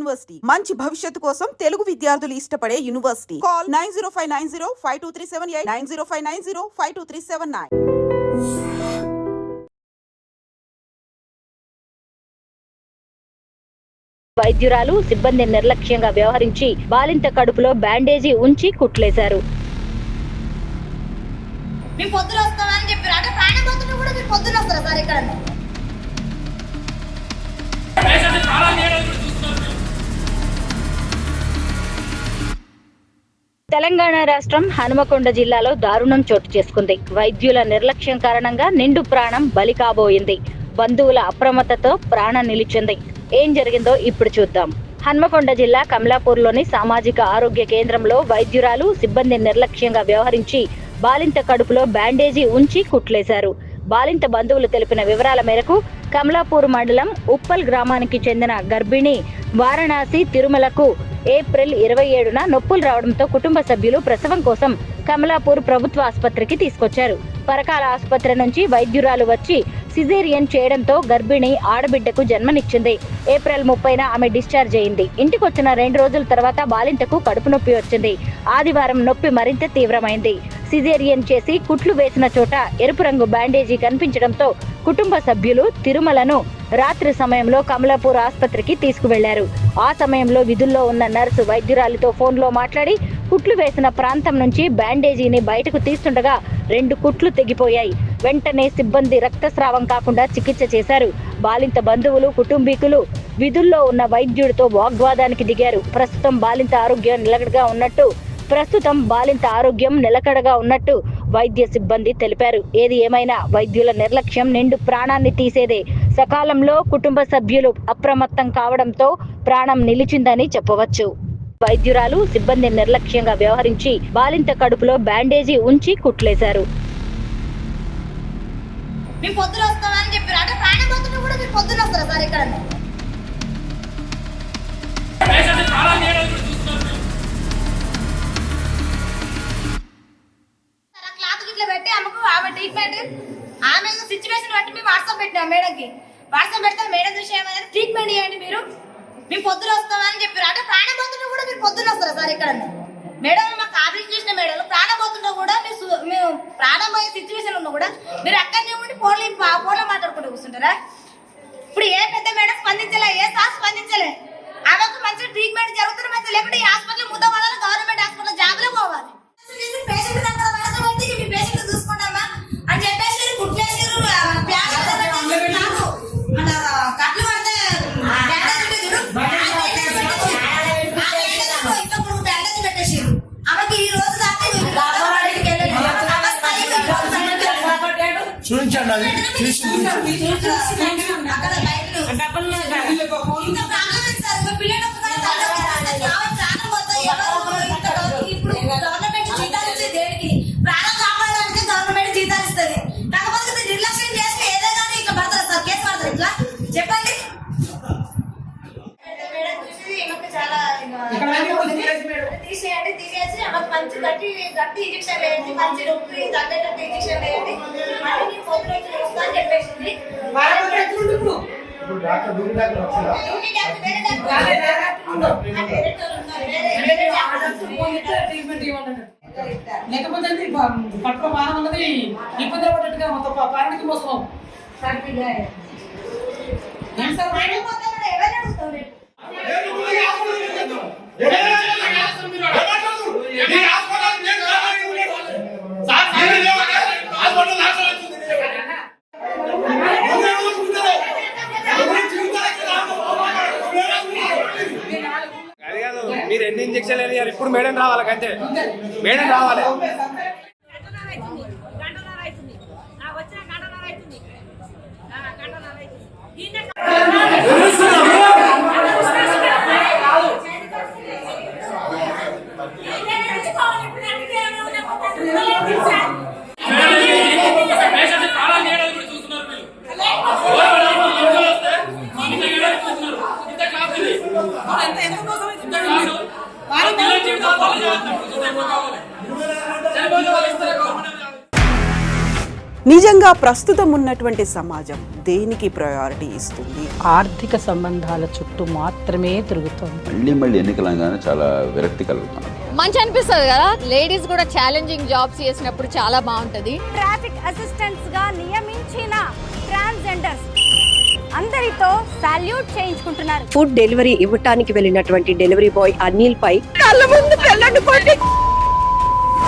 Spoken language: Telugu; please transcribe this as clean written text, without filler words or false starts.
యూనివర్సిటీ మంచి భవిష్యత్తు కోసం తెలుగు విద్యార్థులు ఇష్టపడే యూనివర్సిటీ. కాల్ 9059052378 9059052379. వైద్యురాలు సిబ్బంది నిర్లక్ష్యంగా వ్యవహరించి బాలింత కడుపులో బ్యాండేజీ ఉంచి కుట్లేశారు. తెలంగాణ రాష్ట్రం హనుమకొండ జిల్లాలో దారుణం చోటు చేసుకుంది. వైద్యుల నిర్లక్ష్యం కారణంగా నిండు ప్రాణం బలి కాబోయింది. బంధువుల అప్రమత్తతో ప్రాణం నిలిచింది. ఏం జరిగిందో ఇప్పుడు చూద్దాం. హన్మకొండ జిల్లా కమలాపూర్లోని సామాజిక ఆరోగ్య కేంద్రంలో వైద్యురాలు సిబ్బంది నిర్లక్ష్యంగా వ్యవహరించి బాలింత కడుపులో బ్యాండేజీ ఉంచి కుట్లేశారు. బాలింత బంధువులు తెలిపిన వివరాల మేరకు కమలాపూర్ మండలం ఉప్పల్ గ్రామానికి చెందిన గర్భిణి వారణాసి తిరుమలకు ఏప్రిల్ 27న నొప్పులు రావడంతో కుటుంబ సభ్యులు ప్రసవం కోసం కమలాపూర్ ప్రభుత్వ ఆసుపత్రికి తీసుకొచ్చారు. పరకాల ఆసుపత్రి నుంచి వైద్యురాలు వచ్చి సిజేరియన్ చేయడంతో గర్భిణి ఆడబిడ్డకు జన్మనిచ్చింది. ఏప్రిల్ 30న ఆమె డిశ్చార్జ్ అయింది. ఇంటికి వచ్చిన 2 రోజుల తర్వాత బాలింతకు కడుపు నొప్పి వచ్చింది. ఆదివారం నొప్పి మరింత తీవ్రమైంది. సిజేరియన్ చేసి కుట్లు వేసిన చోట ఎరుపు రంగు బ్యాండేజీ కనిపించడంతో కుటుంబ సభ్యులు తిరుమలను రాత్రి సమయంలో కమలాపూర్ ఆసుపత్రికి తీసుకువెళ్లారు. ఆ సమయంలో విధుల్లో ఉన్న నర్సు వైద్యురాలితో ఫోన్లో మాట్లాడి కుట్లు వేసిన ప్రాంతం నుంచి బ్యాండేజీని బయటకు తీస్తుండగా 2 కుట్లు తెగిపోయాయి. వెంటనే సిబ్బంది రక్తస్రావం కాకుండా చికిత్స చేశారు. బాలింత బంధువులు కుటుంబీకులు విధుల్లో ఉన్న వైద్యుడితో వాగ్వాదానికి దిగారు. ప్రస్తుతం బాలింత ఆరోగ్యం నిలకడగా ఉన్నట్టు వైద్య సిబ్బంది తెలిపారు. ఏది ఏమైనా వైద్యుల నిర్లక్ష్యం నిండు ప్రాణాన్ని తీసేదే. సకాలంలో కుటుంబ సభ్యులు అప్రమత్తం కావడంతో ప్రాణం నిలిచిందని చెప్పవచ్చు. వైద్యురాలు సిబ్బంది నిర్లక్ష్యంగా వ్యవహరించి బాలింత కడుపులో బ్యాండేజీ ఉంచి కుట్లేశారు. ఆమె సిచ్యువేషన్ బట్టి మేము వాట్సాప్ పెట్టినాం మేడంకి. వాట్సాప్ పెడితే మేడం చూసి ఏమైనా ట్రీట్మెంట్ చేయండి మీరు, మేము పొద్దున వస్తామని చెప్పారు. అంటే ప్రాణపోతుంటే కూడా మీరు పొద్దున వస్తారా సార్? ఇక్కడ మేడం మాకు ఆపరేషన్ చేసిన మేడం ప్రాణపోతుంటే కూడా మేము ప్రాణం పోయే సిచ్యువేషన్ ఉన్నా కూడా మీరు అక్కడనే ఉండి ఫోన్లో మాట్లాడుకుంటూ కూర్చుంటారా? ఇప్పుడు ఏ పెద్ద మేడం స్పందించలే, ఏ సార్ స్పందించలే. ఆమెకు మంచిగా ట్రీట్మెంట్ జరుగుతుంది మంచిగా, లేకుంటే ఈ హాస్పిటల్ ముద్ద పడాలి, గవర్నమెంట్ హాస్పిటల్ జాబ్లో పోవాలి. పేషెంట్ పేషెంట్ చూసుకుంటామా అని చెప్పేసి కుట్లేసి కట్లు పడితే బ్యాండేజ్ పెట్టేసారు ఆమెకి. ఈ రోజు చూపించండి అది అక్కడ పిల్లలు ఇప్పుడు గవర్నమెంట్ జీతాలు ఇచ్చే దేనికి? ప్రాణం కాపాడడానికి గవర్నమెంట్ జీతాలు ఇస్తుంది. కాకపోతే నిర్లక్ష్యం చేస్తే ఏదో కానీ ఇట్లా పడతారు సార్, కేసు పడతారు. ఇట్లా చెప్పండి. తీసేయండి, తీసేసి ఆమెకు మంచి గట్టి ఇంజక్షన్ వేయండి, మంచి నొప్పి తగ్గేటట్టు ఇంజక్షన్ వేయండి, మళ్ళీ నేను 4 రోజులు వస్తా అని చెప్పేసింది. లేకపోతే పట్టుకో మానం అన్నది ఇబ్బంది పడ్డట్టుగా మొత్తం ప్రాణానికి మోసం. మీరు ఎన్ని ఇంజక్షన్లు వేయాలి? ఇప్పుడు మేడం రావాలి, అంతే మేడం రావాలి. నిజంగా ప్రస్తుతం ఉన్నటువంటి సమాజం దేనికి ప్రయారిటీ ఇస్తుంది? ఆర్థిక సంబంధాల చుట్టూ మాత్రమే తిరుగుతోంది. మళ్ళీ ఎన్నికలంగానే చాలా విరక్తి కలుగుతున్నాం. మంచి అనిపిస్తుంది కదా, లేడీస్ కూడా ఛాలెంజింగ్ జాబ్స్ చేసినప్పుడు చాలా బాగుంటది. ట్రాఫిక్ అసిస్టెంట్స్ గా నియమించిన ట్రాన్స్జెండర్స్ అందరితో సాల్యూట్ చేయించుకుంటున్నారు. ఫుడ్ డెలివరీ ఇవ్వటానికి వెళ్ళినటువంటి డెలివరీ బాయ్ అనిల్ పై కళ్ళ ముందు పెళ్ళండి